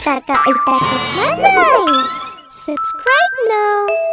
Avatar ka Ultra Chashma Rhymes. Subscribe now.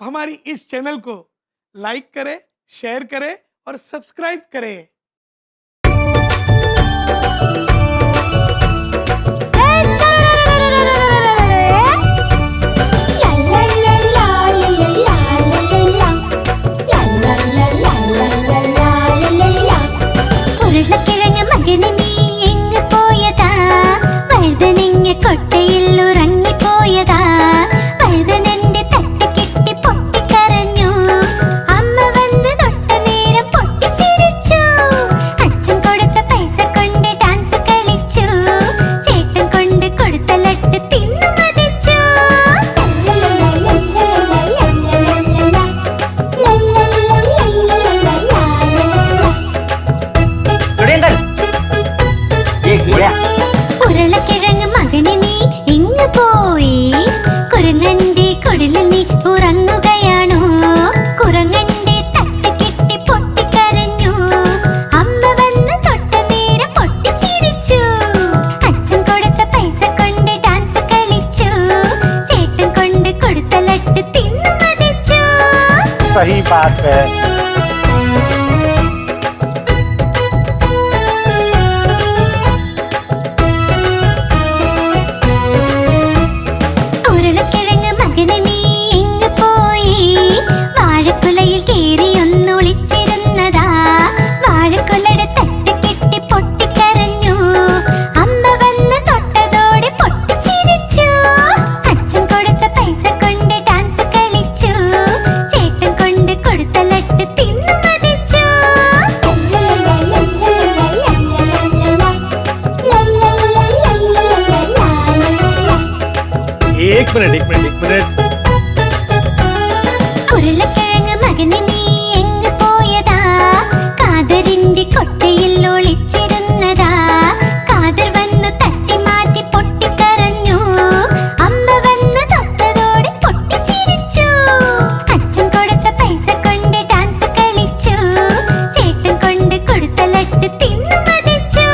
हमारी इस channel को लाइक करें, शेयर करें और सब्सक्राइब करें। सही बात है। एक मिनट ഉരുളക്കിഴങ്ങ് മകനെ നീ എങ്ങ് പോയതാ കാതറിന്റെ കൊട്ടയിൽ ഒളിച്ചിരുന്നതാ കാതർ വന്നു തട്ടി മാറ്റി പൊട്ടിക്കരഞ്ഞു അമ്മ വന്നു തൊട്ടതോടെ പൊട്ടിച്ചിരിച്ചു അച്ഛൻ കൊടുത്ത പൈസ കൊണ്ട് ഡാൻസ് കളിച്ചു ചേട്ടൻ കൊണ്ട് കൊടുത്ത ലഡ്ഡു തിന്നു മതിച്ചു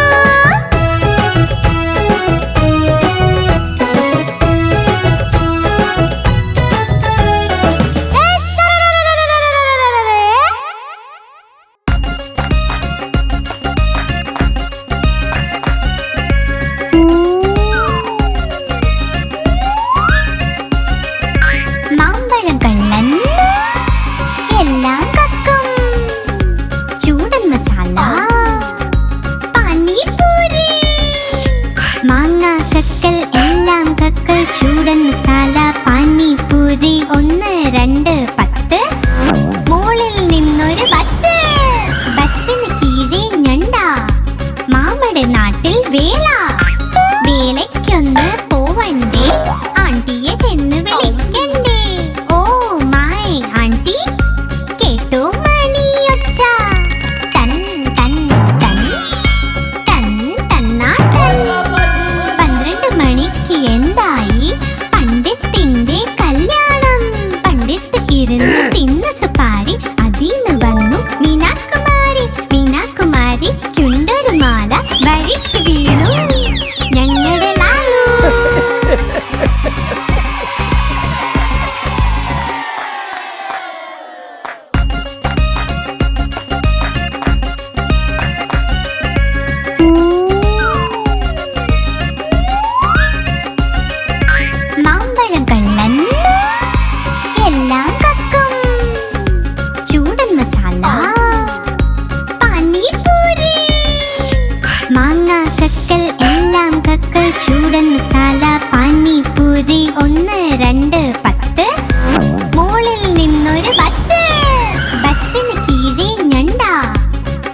മാമ്പഴം കള്ളൻ എല്ലാം കക്കും. ചൂടൻ മസാല പാനിപൂരി. മാങ്ങ കക്കൽ എല്ലാം കക്കൽ. ചൂടൻ മസാല പാനിപൂരി. 1 2 10. മോളിൽ നിന്നൊരു ബസ്. ബസ്സിന് കീഴെ ഞണ്ട. മാമയുടെ നാട്ടിൽ വേല. വേലയ്ക്കൊന്ന് പോവണ്ടേ, ആണ്ടിയെ ചെന്ന് വിളിക്കണ്ടേ. ഓ മൈ ആണ്ടി കേട്ടോ മണിയൊച്ച. തൻ തൻ തൻ തൻ തന്നാട്ടൻ. 12 മണിക്ക് എന്തായി? പണ്ഡിത്തിന്റെ കല്യാണം. പണ്ഡിത്ത് ഇരുന്ന് തിന്നു സുപാരി. അതിന്ന് വന്നു മീനാകുമാരി. മീനാകുമാരിക്കുണ്ടൊരു മാല. വഴിക്ക് വീണു ഞങ്ങളുടെ ലാലു. മാമ്പഴം കള്ളൻ എല്ലാം കക്കും. ചൂടൻ മസാല പാനിപൂരി. മാങ്ങ കക്കൽ എല്ലാം കക്കൽ. ചൂടൻ മസാല പാനിപൂരി. 1 2 10. മോളിൽ നിന്നൊരു ബസ്. ബസ്സിന് കീഴെ ഞണ്ട.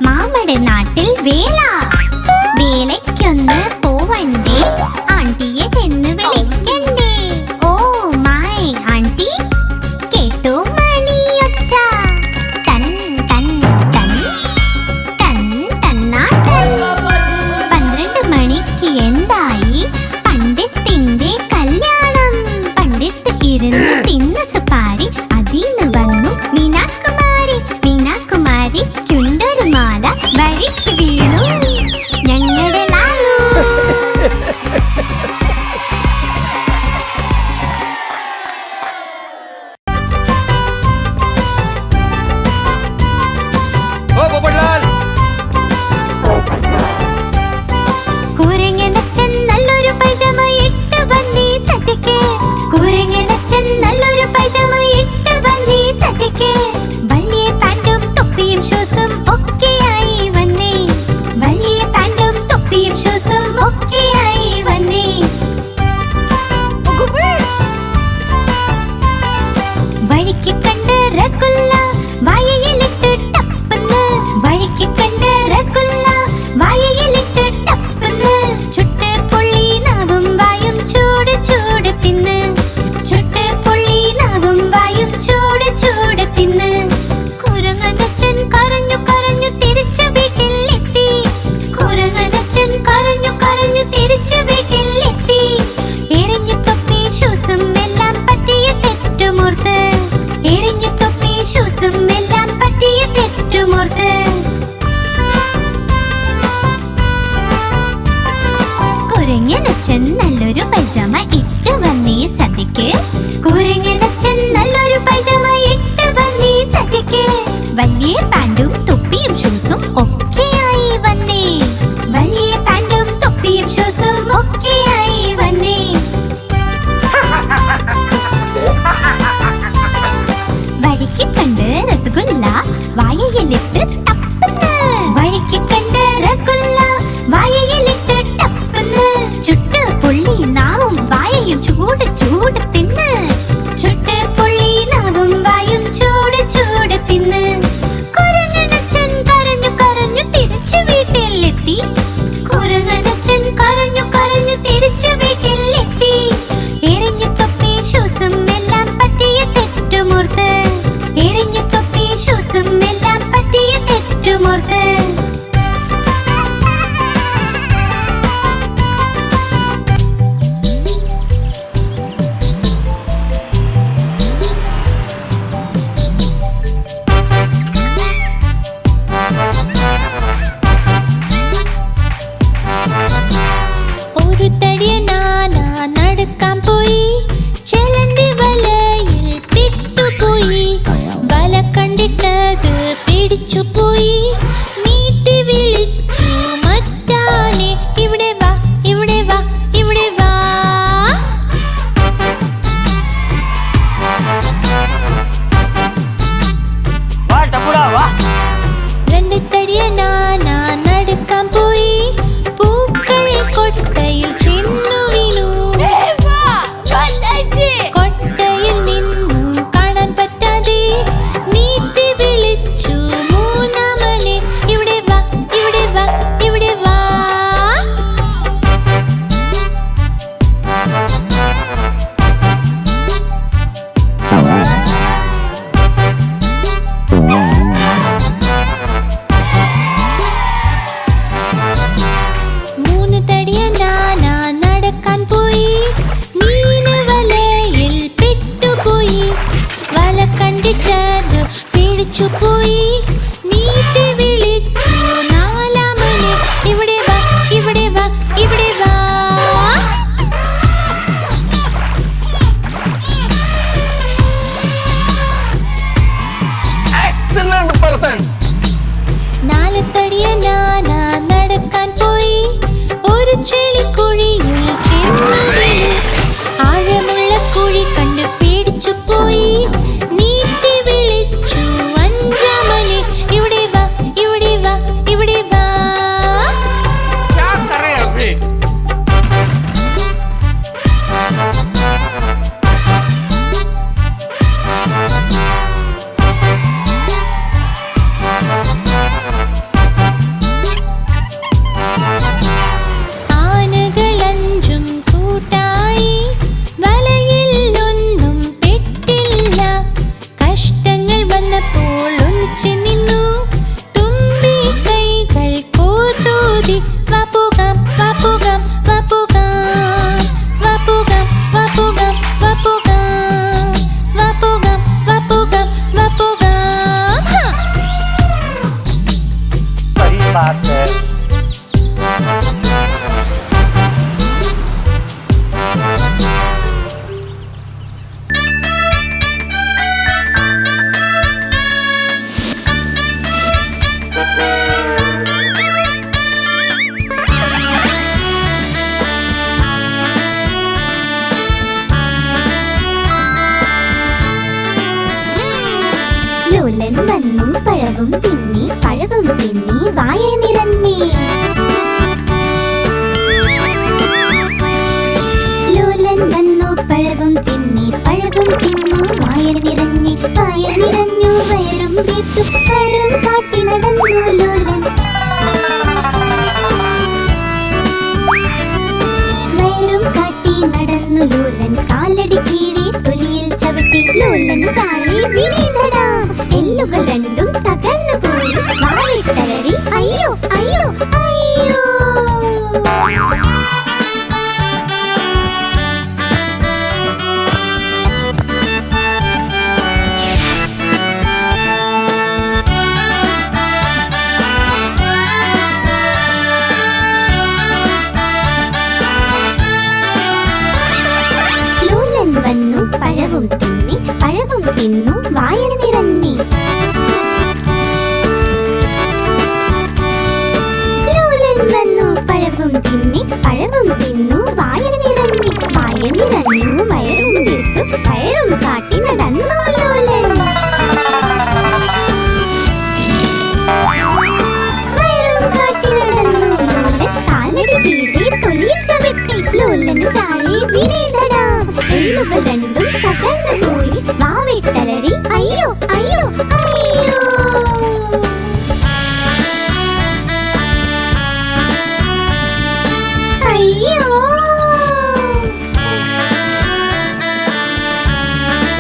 മാമയുടെ നാട്ടിൽ വേല. വേലയ്ക്കൊന്ന് പോവണ്ടേ, ആണ്ടിയെ ചെന്ന് വിളിക്കണ്ടേ. ഓ മൈ ആണ്ടി കേട്ടോ മണിയൊച്ച. തൻ തൻ തൻ തൻ തന്നാട്ടൻ. 12 മണിക്ക് എന്തായി? പണ്ഡിത്തിന്റെ കല്യാണം. പണ്ഡിത്ത് ഇരുന്ന് തിന്നു സുപാരി. അതിന്ന് വന്നു മീനാകുമാരി. മീനാകുമാരിക്കുണ്ടൊരു മാല. വഴിക്ക് വീണു ഞങ്ങളുടെ ലാലു. കുരങ്ങനച്ഛൻ നല്ലൊരു പൈജാമ ഇട്ട് വന്നീ സദ്യക്ക്. കുരങ്ങനച്ഛൻ നല്ലൊരു പൈജാമ ഇട്ട് വന്നീ സദ്യക്ക്. വലിയ പാന്റും തൊപ്പിയും ഷൂസും ഒക്കെയായി വന്നേ. വലിയ പാന്റും തൊപ്പിയും ഷൂസും ഒക്കെയായി വന്നേ. വഴിക്ക് കണ്ട് രസഗുല്ല വായയിലിട്ട് ടപ്പന്ന്. വഴിക്ക് കണ്ട് രസഗുല്ല വായയിലിട്ട് ടപ്പന്ന്. ചുട്ട് പൊള്ളി നാവും വായും ചൂട് ചൂട് തിന്ന്. ചുട്ട് പൊള്ളി നാവും വായും ചൂട് ചൂട് തിന്ന്. കുരങ്ങനച്ഛൻ കരഞ്ഞു കരഞ്ഞു തിരിച്ചു വീട്ടിൽ എത്തി. കുരങ്ങനച്ഛൻ കരഞ്ഞു കരഞ്ഞു തിരിച്ചു വീട്ടിൽ എത്തി. എറിഞ്ഞു തൊപ്പി ഷൂസും എല്ലാം പറ്റിയ തെറ്റുമോർത്ത്. എറിഞ്ഞു തൊപ്പി ഷൂസും എല്ലാം പറ്റിയ തെറ്റുമോർത്ത്. കുരങ്ങനച്ഛൻ നല്ലൊരു പൈജാമ ഇട്ട് വന്നീ സദ്യക്ക്. കുരങ്ങനച്ഛൻ നല്ലൊരു പൈജാമ ഇട്ട് വന്നീ സദ്യക്ക്. വലിയ പാന്റും തൊപ്പിയും ഷൂസും ഒക്കെയായി വന്നേ. വലിയ പാന്റും തൊപ്പിയും ഷൂസും ഒക്കെയായി വന്നേ. വഴിക്ക് കണ്ട് രസഗുല്ല വായയിലിട്ട് ടപ്പന്ന്. വഴിക്ക് കണ്ട് രസഗുല്ല വായയിലിട്ട് ടപ്പന്ന്. ചുട്ട് പൊള്ളി നാവും വായയും ചൂട് ചൂട് തിന്ന്. ചുട്ട് പൊള്ളി നാവും വായും ചൂട് ചൂട് തിന്ന്. കുരങ്ങനച്ഛൻ കരഞ്ഞു കരഞ്ഞു തിരിച്ചു വീട്ടിലെത്തി. കുരങ്ങനച്ഛൻ കരഞ്ഞു കരഞ്ഞു തിരിച്ചു വീട്ടിലെത്തി. എറിഞ്ഞു തൊപ്പി ഷൂസും എല്ലാം പറ്റിയ തെറ്റുമോർത്ത്. എറിഞ്ഞു തൊപ്പി ഷൂസും എല്ലാം പറ്റിയ തെറ്റുമോർത്ത്. ഒരു തടിയനാന നടക്കാൻ പോയി. ചെലന്തി വലയിൽ പെട്ടുപോയി. വല കണ്ടിട്ടത് പിടിച്ചുപോയി. നീട്ടി വിളിച്ചു മറ്റാനെ ഇവിടെ വാ ഇവിടെ വാ. പേടിച്ചുപോയി. നീട്ടി വിളിച്ചു നാലാമനെ, ഇവിടെ വാ, ഇവിടെ വാ, ഇവിടെ വാ. നാലത്തടിയനാന നടക്കാൻ പോയി. ഒരു ചെളിക്കുഴിയിൽ ചെന്നു വീണു. ആഴമുള്ള കുഴി കണ്ട് പേടിച്ചുപോയി. നീട്ടി വിളിച്ചു അഞ്ചാമനെ, ഇവിടെ വാ, ഇവിടെ വാ, ഇവിടെ വാ. ആനകളഞ്ചും കൂട്ടായി, വലയിലൊന്നും പെട്ടില്ല. കഷ്ടങ്ങൾ വന്നപ്പോൾ ഒന്നിച്ചു നിന്നു. തുമ്പി കൈകൾ കോർത്തൂതി. വപ്പുകാം, വപ്പുകാം, വപ്പുകാം, വപ്പുകാം, വപ്പുകാം, വപ്പുകാം, വപ്പുകാം, വപ്പുകാം, വപ്പുകാം. ഹാ. सही बात है। ലോലൻ വന്നു പഴവും തിന്നി, പഴവും തിന്നി വായ നിറഞ്ഞേ. ലോലൻ വന്നു പഴവും തിന്നി, പഴവും തിന്നു വായ നിറഞ്ഞി. വായ നിറഞ്ഞു വയറും വീർത്തു, വയറും കാട്ടി നടന്നു ലോലൻ. വയറും കാട്ടി നടന്നു ലോലൻ. കാലടി കീഴെ തൊലിയിൽ ചവിട്ടി ലോലൻ താഴെ വീണടാ. എല്ലുകൾ രണ്ടും തകർന്നു പോയി. വാലിട്ടലറി അയ്യോ അയ്യോ അയ്യോ. ലോലൻ വന്നു പഴവും തിന്നി, പഴവും തിന്നു വായ നിറഞ്ഞി. ലോലൻ വന്നു പഴവും തിന്നി, പഴവും തിന്നു വായ നിറഞ്ഞി. വായ നിറഞ്ഞു വയറും വീർത്തു, വയറും കാട്ടി നടന്നു ലോലൻ. വയറും കാട്ടി നടന്നു ലോലൻ. കാലടി കീഴെ തൊലിയിൽ ചവിട്ടി ലോലൻ താഴെ വീണടാ. എല്ലുകൾ രണ്ടും തകർന്നു പോയി. വാവിട്ടലറി അയ്യോ അയ്യോ അയ്യോ. അയ്യോ.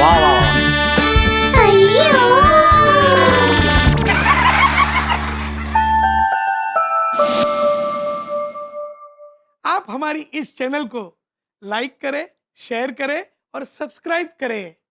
वाह वाह वाह। അയ്യോ. आप हमारी इस चैनल को लाइक करें, शेयर करें और सब्सक्राइब करें।